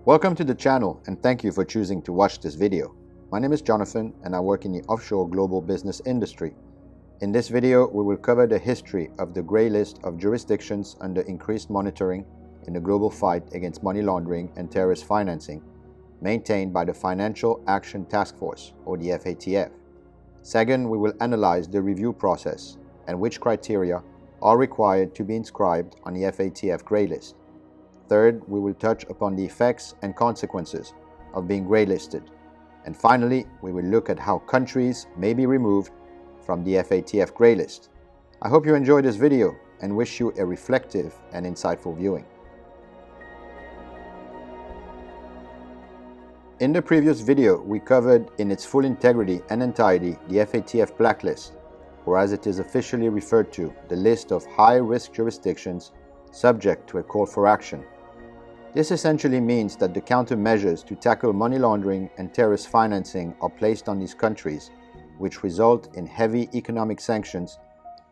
Welcome to the channel and thank you for choosing to watch this video. My name is Jonathan and I work in the offshore global business industry. In this video, we will cover the history of the grey list of jurisdictions under increased monitoring in the global fight against money laundering and terrorist financing, maintained by the Financial Action Task Force, or the FATF. Second, we will analyze the review process and which criteria are required to be inscribed on the FATF Grey List. Third, we will touch upon the effects and consequences of being grey listed. And finally, we will look at how countries may be removed from the FATF Grey List. I hope you enjoyed this video and wish you a reflective and insightful viewing. In the previous video, we covered in its full integrity and entirety the FATF Black List, or as it is officially referred to, the list of high-risk jurisdictions subject to a call for action. This essentially means that the countermeasures to tackle money laundering and terrorist financing are placed on these countries, which result in heavy economic sanctions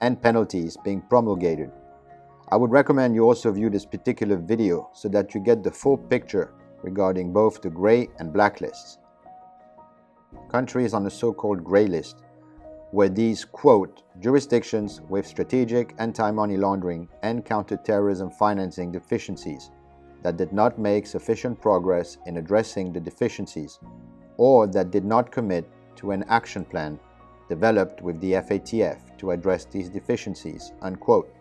and penalties being promulgated. I would recommend you also view this particular video so that you get the full picture regarding both the grey and black lists. Countries on the so-called grey list were these, quote, jurisdictions with strategic anti-money laundering and counter-terrorism financing deficiencies that did not make sufficient progress in addressing the deficiencies or that did not commit to an action plan developed with the FATF to address these deficiencies, unquote.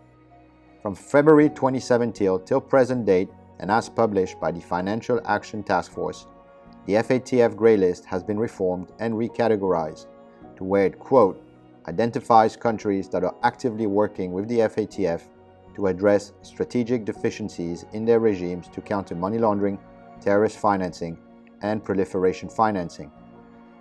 From February 2017 till present date, and as published by the Financial Action Task Force, the FATF Grey List has been reformed and recategorized to where it, quote, identifies countries that are actively working with the FATF to address strategic deficiencies in their regimes to counter money laundering, terrorist financing, and proliferation financing.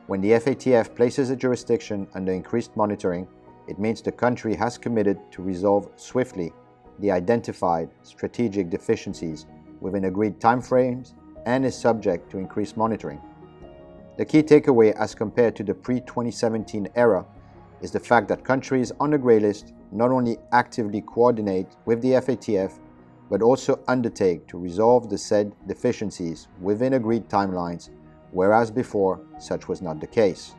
When the FATF places a jurisdiction under increased monitoring, it means the country has committed to resolve swiftly the identified strategic deficiencies within agreed timeframes and is subject to increased monitoring. The key takeaway as compared to the pre-2017 era is the fact that countries on the grey list not only actively coordinate with the FATF, but also undertake to resolve the said deficiencies within agreed timelines, whereas before such was not the case.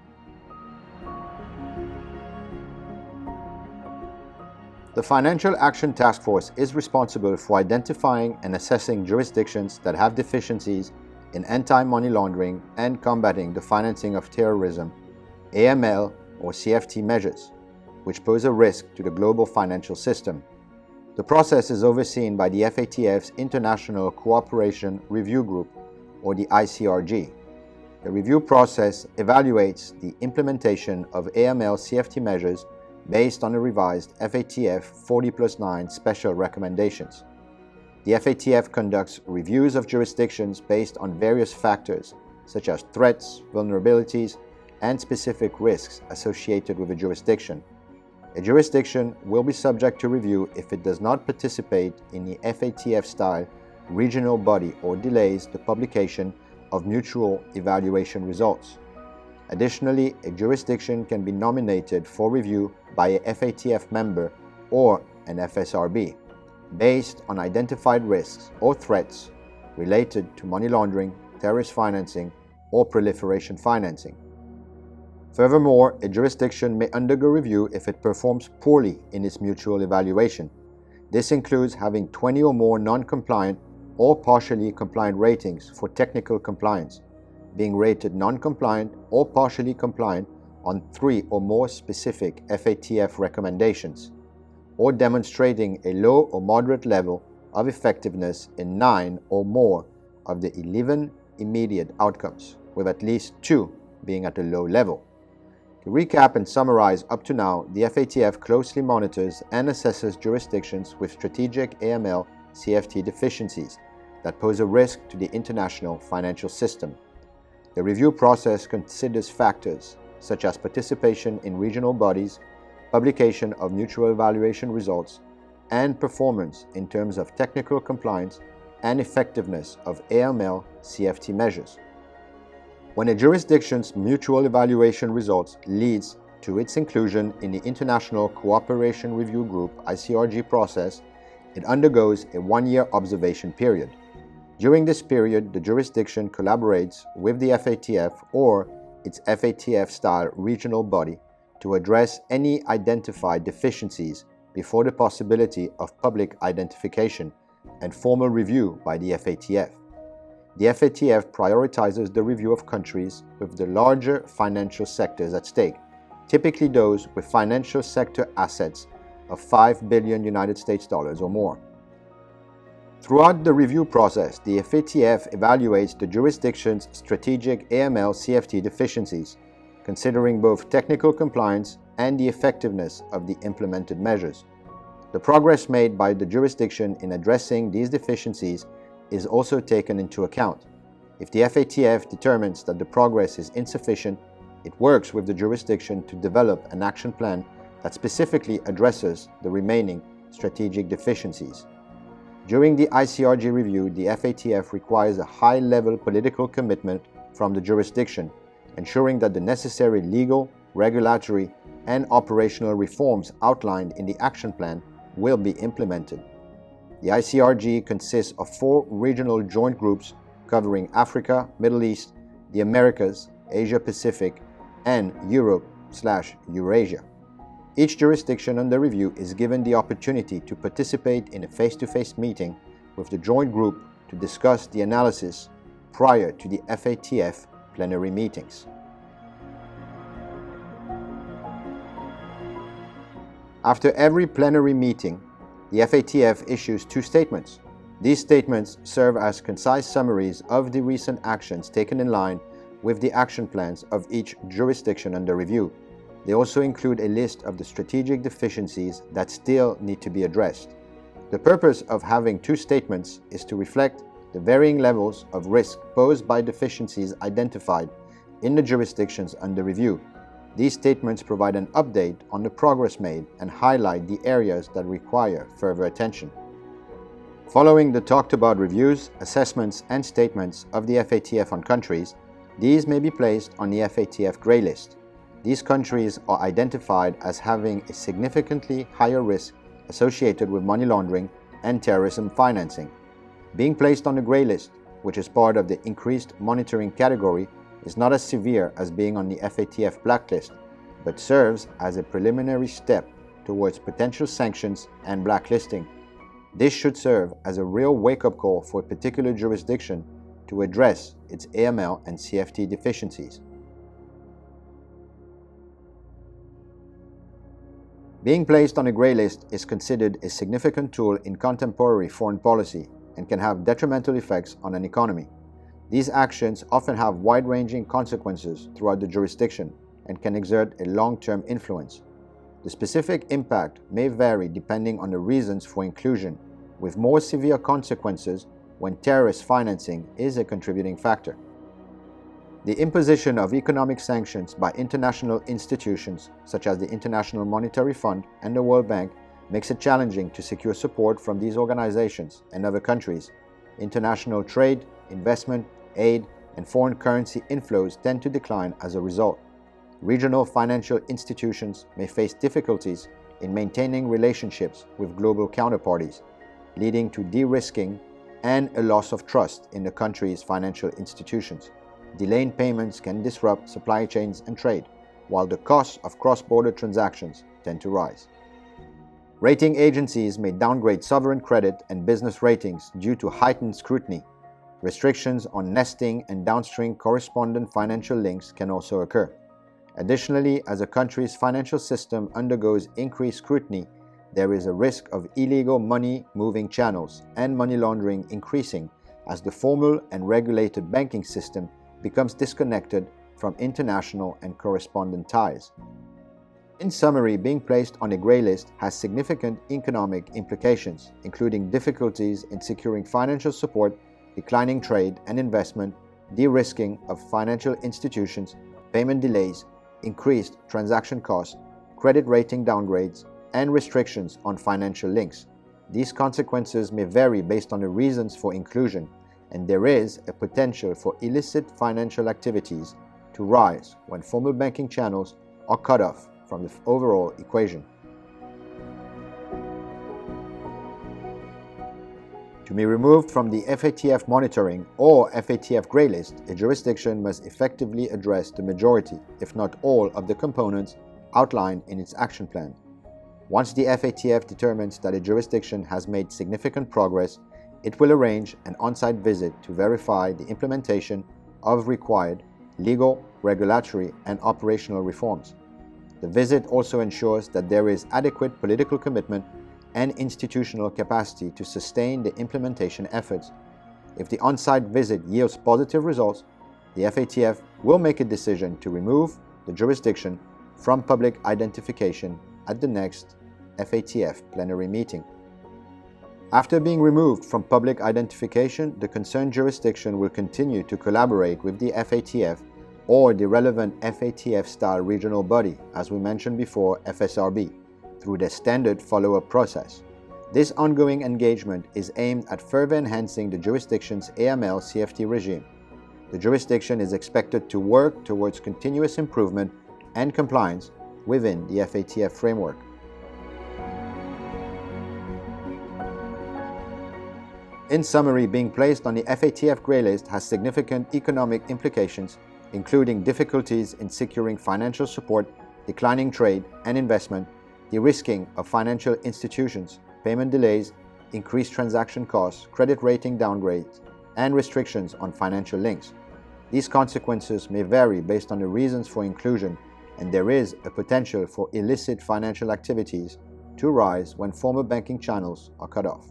The Financial Action Task Force is responsible for identifying and assessing jurisdictions that have deficiencies in anti-money laundering and combating the financing of terrorism, AML or CFT measures, which pose a risk to the global financial system. The process is overseen by the FATF's International Cooperation Review Group, or the ICRG. The review process evaluates the implementation of AML CFT measures based on the revised FATF 40+9 special recommendations. The FATF conducts reviews of jurisdictions based on various factors, such as threats, vulnerabilities, and specific risks associated with a jurisdiction. A jurisdiction will be subject to review if it does not participate in the FATF-style regional body or delays the publication of mutual evaluation results. Additionally, a jurisdiction can be nominated for review by a FATF member or an FSRB, based on identified risks or threats related to money laundering, terrorist financing, or proliferation financing. Furthermore, a jurisdiction may undergo review if it performs poorly in its mutual evaluation. This includes having 20 or more non-compliant or partially compliant ratings for technical compliance, being rated non-compliant or partially compliant on 3 or more specific FATF recommendations, or demonstrating a low or moderate level of effectiveness in 9 or more of the 11 immediate outcomes, with at least 2 being at a low level. To recap and summarize up to now, the FATF closely monitors and assesses jurisdictions with strategic AML CFT deficiencies that pose a risk to the international financial system. The review process considers factors such as participation in regional bodies, publication of mutual evaluation results, and performance in terms of technical compliance and effectiveness of AML CFT measures. When a jurisdiction's mutual evaluation results leads to its inclusion in the International Cooperation Review Group ICRG process, it undergoes a 1-year observation period. During this period, the jurisdiction collaborates with the FATF or its FATF-style regional body to address any identified deficiencies before the possibility of public identification and formal review by the FATF. The FATF prioritizes the review of countries with the larger financial sectors at stake, typically those with financial sector assets of $5 billion or more. Throughout the review process, the FATF evaluates the jurisdiction's strategic AML/CFT deficiencies, considering both technical compliance and the effectiveness of the implemented measures. The progress made by the jurisdiction in addressing these deficiencies is also taken into account. If the FATF determines that the progress is insufficient, it works with the jurisdiction to develop an action plan that specifically addresses the remaining strategic deficiencies. During the ICRG review, the FATF requires a high-level political commitment from the jurisdiction, ensuring that the necessary legal, regulatory, and operational reforms outlined in the action plan will be implemented. The ICRG consists of 4 regional joint groups covering Africa, Middle East, the Americas, Asia Pacific, and Europe/Eurasia. Each jurisdiction under review is given the opportunity to participate in a face-to-face meeting with the joint group to discuss the analysis prior to the FATF plenary meetings. After every plenary meeting, the FATF issues 2 statements. These statements serve as concise summaries of the recent actions taken in line with the action plans of each jurisdiction under review. They also include a list of the strategic deficiencies that still need to be addressed. The purpose of having 2 statements is to reflect the varying levels of risk posed by deficiencies identified in the jurisdictions under review. These statements provide an update on the progress made and highlight the areas that require further attention. Following the talked about reviews, assessments, and statements of the FATF on countries, these may be placed on the FATF Grey List. These countries are identified as having a significantly higher risk associated with money laundering and terrorism financing. Being placed on the Grey List, which is part of the increased monitoring category, is not as severe as being on the FATF Black List, but serves as a preliminary step towards potential sanctions and blacklisting. This should serve as a real wake-up call for a particular jurisdiction to address its AML and CFT deficiencies. Being placed on a grey list is considered a significant tool in contemporary foreign policy and can have detrimental effects on an economy. These actions often have wide-ranging consequences throughout the jurisdiction and can exert a long-term influence. The specific impact may vary depending on the reasons for inclusion, with more severe consequences when terrorist financing is a contributing factor. The imposition of economic sanctions by international institutions such as the International Monetary Fund and the World Bank makes it challenging to secure support from these organizations and other countries. International trade, investment, aid, and foreign currency inflows tend to decline as a result. Regional financial institutions may face difficulties in maintaining relationships with global counterparties, leading to de-risking and a loss of trust in the country's financial institutions. Delayed payments can disrupt supply chains and trade, while the costs of cross-border transactions tend to rise. Rating agencies may downgrade sovereign credit and business ratings due to heightened scrutiny. Restrictions on nesting and downstream correspondent financial links can also occur. Additionally, as a country's financial system undergoes increased scrutiny, there is a risk of illegal money-moving channels and money laundering increasing as the formal and regulated banking system becomes disconnected from international and correspondent ties. In summary, being placed on a grey list has significant economic implications, including difficulties in securing financial support, declining trade and investment, de-risking of financial institutions, payment delays, increased transaction costs, credit rating downgrades, and restrictions on financial links. These consequences may vary based on the reasons for inclusion, and there is a potential for illicit financial activities to rise when formal banking channels are cut off from the overall equation. To be removed from the FATF monitoring or FATF Grey List, a jurisdiction must effectively address the majority, if not all, of the components outlined in its action plan. Once the FATF determines that a jurisdiction has made significant progress, it will arrange an on-site visit to verify the implementation of required legal, regulatory, and operational reforms. The visit also ensures that there is adequate political commitment and institutional capacity to sustain the implementation efforts. If the on-site visit yields positive results, the FATF will make a decision to remove the jurisdiction from public identification at the next FATF plenary meeting. After being removed from public identification, the concerned jurisdiction will continue to collaborate with the FATF or the relevant FATF-style regional body, as we mentioned before, FSRB, through the standard follow-up process. This ongoing engagement is aimed at further enhancing the jurisdiction's AML-CFT regime. The jurisdiction is expected to work towards continuous improvement and compliance within the FATF framework. In summary, being placed on the FATF Grey List has significant economic implications, including difficulties in securing financial support, declining trade and investment, de-risking of financial institutions, payment delays, increased transaction costs, credit rating downgrades, and restrictions on financial links. These consequences may vary based on the reasons for inclusion, and there is a potential for illicit financial activities to rise when formal banking channels are cut off.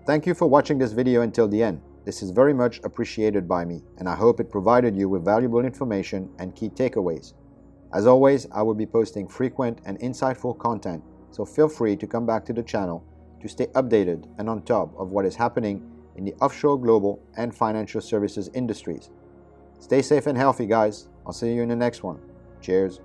Thank you for watching this video until the end. This is very much appreciated by me, and I hope it provided you with valuable information and key takeaways. As always, I will be posting frequent and insightful content, so feel free to come back to the channel to stay updated and on top of what is happening in the offshore, global, and financial services industries. Stay safe and healthy, guys. I'll see you in the next one. Cheers.